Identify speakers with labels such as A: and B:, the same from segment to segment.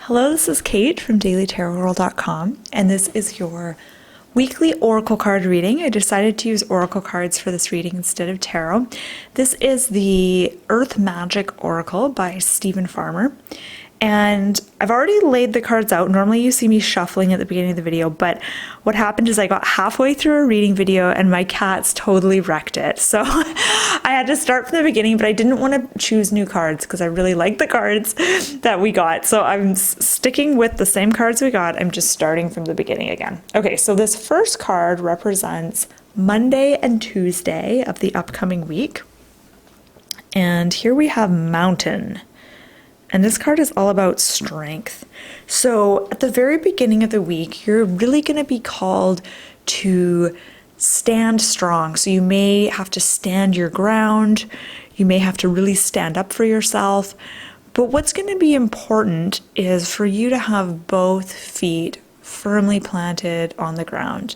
A: Hello, this is Kate from dailytarotworld.com, and this is your weekly oracle card reading. I decided to use oracle cards for this reading instead of tarot. This is the Earth Magic Oracle by Stephen Farmer, and I've already laid the cards out. Normally you see me shuffling at the beginning of the video, but what happened is I got halfway through a reading video and my cats totally wrecked it. So I had to start from the beginning, but I didn't want to choose new cards because I really like the cards that we got. So I'm sticking with the same cards we got. I'm just starting from the beginning again. Okay, so this first card represents Monday and Tuesday of the upcoming week. And here we have Mountain. And this card is all about strength. So at the very beginning of the week, you're really going to be called to stand strong. So you may have to stand your ground. You may have to really stand up for yourself. But what's going to be important is for you to have both feet firmly planted on the ground.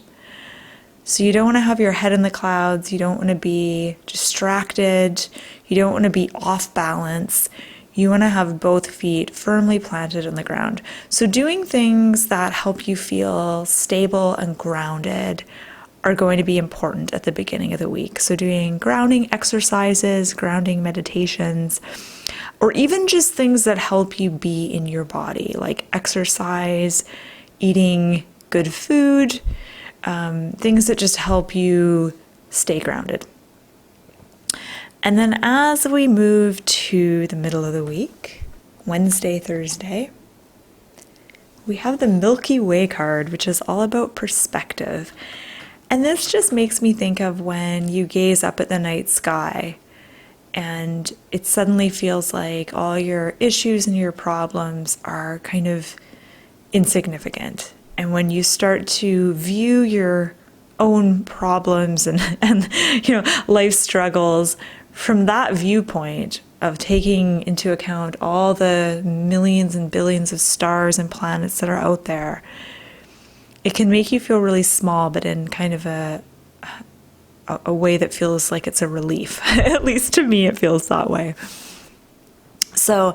A: So you don't want to have your head in the clouds. You don't want to be distracted. You don't want to be off balance. You want to have both feet firmly planted on the ground. So doing things that help you feel stable and grounded are going to be important at the beginning of the week. So doing grounding exercises, grounding meditations, or even just things that help you be in your body, like exercise, eating good food, things that just help you stay grounded. And then as we move to the middle of the week, Wednesday, Thursday, we have the Milky Way card, which is all about perspective. And this just makes me think of when you gaze up at the night sky and it suddenly feels like all your issues and your problems are kind of insignificant. And when you start to view your own problems and life struggles from that viewpoint of taking into account all the millions and billions of stars and planets that are out there, it can make you feel really small, but in kind of a way that feels like it's a relief. At least to me, it feels that way. So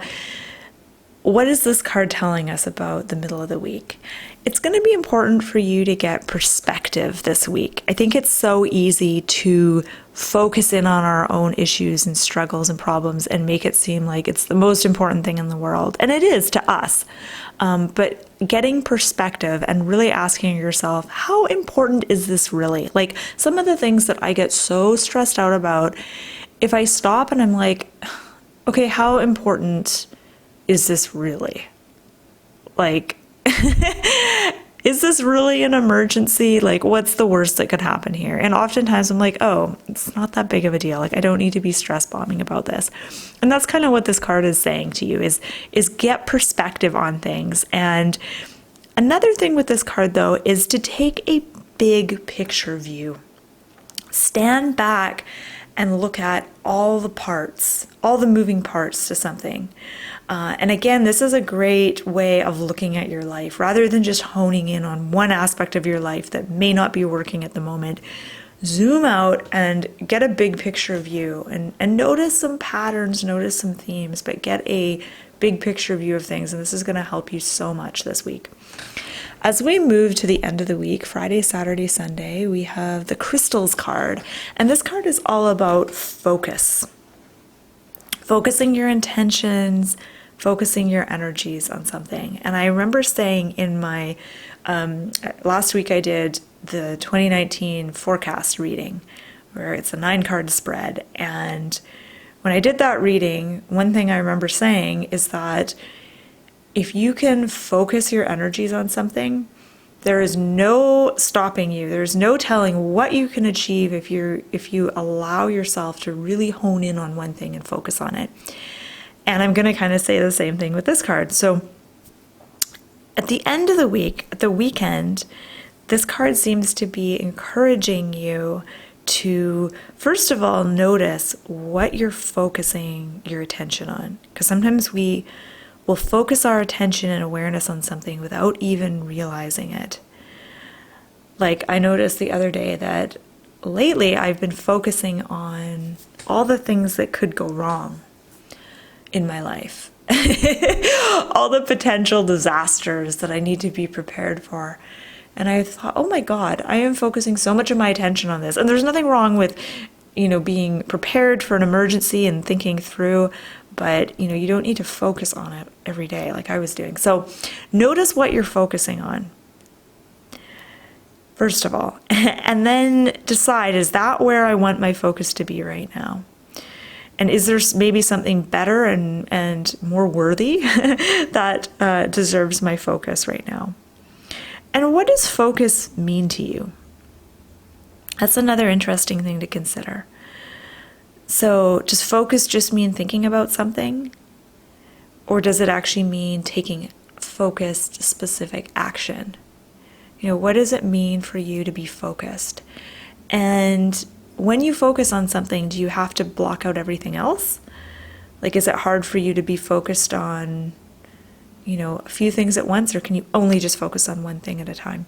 A: what is this card telling us about the middle of the week? It's going to be important for you to get perspective this week. I think it's so easy to focus in on our own issues and struggles and problems and make it seem like it's the most important thing in the world. And it is to us. But getting perspective and really asking yourself, how important is this really? Like some of the things that I get so stressed out about, if I stop and I'm like, okay, how important is this really? Like, is this really an emergency? Like, what's the worst that could happen here? And oftentimes I'm like, oh, it's not that big of a deal. Like, I don't need to be stress bombing about this. And that's kind of what this card is saying to you is get perspective on things. And another thing with this card, though, is to take a big picture view. Stand back and look at all the parts, all the moving parts to something. And again, this is a great way of looking at your life rather than just honing in on one aspect of your life that may not be working at the moment. Zoom out and get a big picture view and notice some patterns, notice some themes, but get a big picture view of things. And this is going to help you so much this week. As we move to the end of the week, Friday, Saturday, Sunday, we have the Crystals card. And this card is all about focus. Focusing your intentions, focusing your energies on something. And I remember saying in my, last week I did the 2019 forecast reading, where it's a 9-card spread. And when I did that reading, one thing I remember saying is that if you can focus your energies on something, there is no stopping you. There's no telling what you can achieve if you allow yourself to really hone in on one thing and focus on it. And I'm going to kind of say the same thing with this card. So at the end of the week, at the weekend, this card seems to be encouraging you to, first of all, notice what you're focusing your attention on. Because sometimes we will focus our attention and awareness on something without even realizing it. Like I noticed the other day that lately I've been focusing on all the things that could go wrong in my life. all the potential disasters that I need to be prepared for. And I thought, oh my God, I am focusing so much of my attention on this. And there's nothing wrong with, being prepared for an emergency and thinking through, but, you don't need to focus on it every day like I was doing. So notice what you're focusing on, first of all, and then decide, is that where I want my focus to be right now? And is there maybe something better and more worthy that deserves my focus right now? And what does focus mean to you? That's another interesting thing to consider. So does focus just mean thinking about something? Or does it actually mean taking focused, specific action? What does it mean for you to be focused? And when you focus on something, do you have to block out everything else? Like, is it hard for you to be focused on, a few things at once, or can you only just focus on one thing at a time?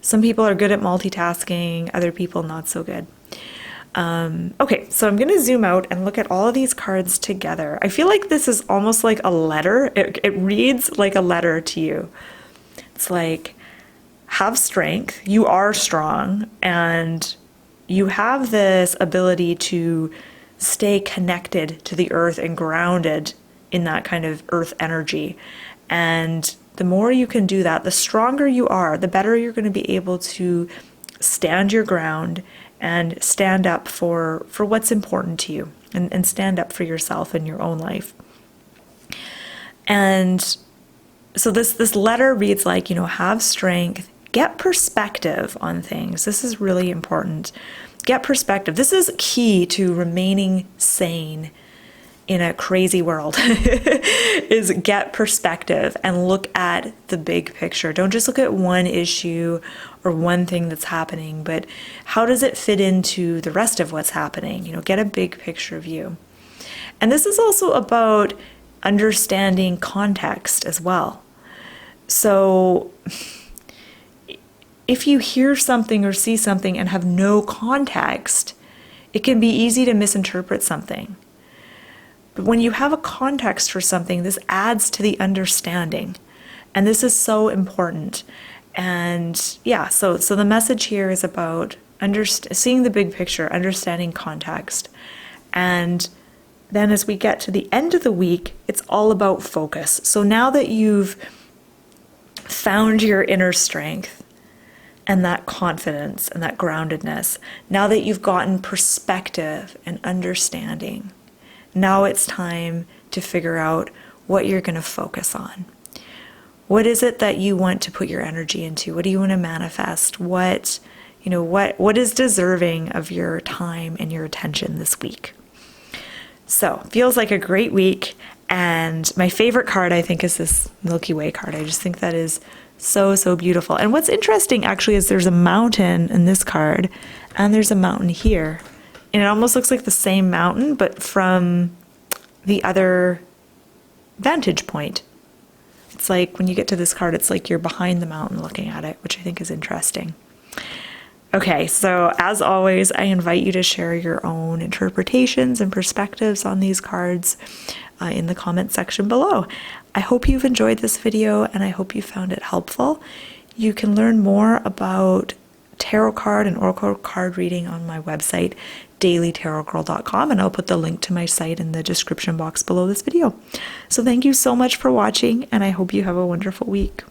A: Some people are good at multitasking, other people not so good. Okay, so I'm going to zoom out and look at all of these cards together. I feel like this is almost like a letter. It reads like a letter to you. It's like, have strength, you are strong, and you have this ability to stay connected to the earth and grounded in that kind of earth energy. And the more you can do that, the stronger you are, the better you're going to be able to stand your ground and stand up for what's important to you, and stand up for yourself in your own life. And so this letter reads like, have strength, get perspective on things. This is really important. Get perspective. This is key to remaining sane in a crazy world, is get perspective and look at the big picture. Don't just look at one issue or one thing that's happening, but how does it fit into the rest of what's happening? Get a big picture view. And this is also about understanding context as well. So if you hear something or see something and have no context, it can be easy to misinterpret something. But when you have a context for something, this adds to the understanding. And this is so important. And yeah, so the message here is about seeing the big picture, understanding context. And then as we get to the end of the week, it's all about focus. So now that you've found your inner strength and that confidence and that groundedness, now that you've gotten perspective and understanding, now it's time to figure out what you're going to focus on. What is it that you want to put your energy into? What do you want to manifest? What is deserving of your time and your attention this week? So, feels like a great week. And my favorite card, I think, is this Milky Way card. I just think that is so, so beautiful. And what's interesting, actually, is there's a mountain in this card, and there's a mountain here. And it almost looks like the same mountain, but from the other vantage point. It's like when you get to this card, it's like you're behind the mountain looking at it, which I think is interesting. Okay, so as always, I invite you to share your own interpretations and perspectives on these cards in the comment section below. I hope you've enjoyed this video, and I hope you found it helpful. You can learn more about tarot card and oracle card reading on my website, dailytarotgirl.com, and I'll put the link to my site in the description box below this video. So thank you so much for watching, and I hope you have a wonderful week.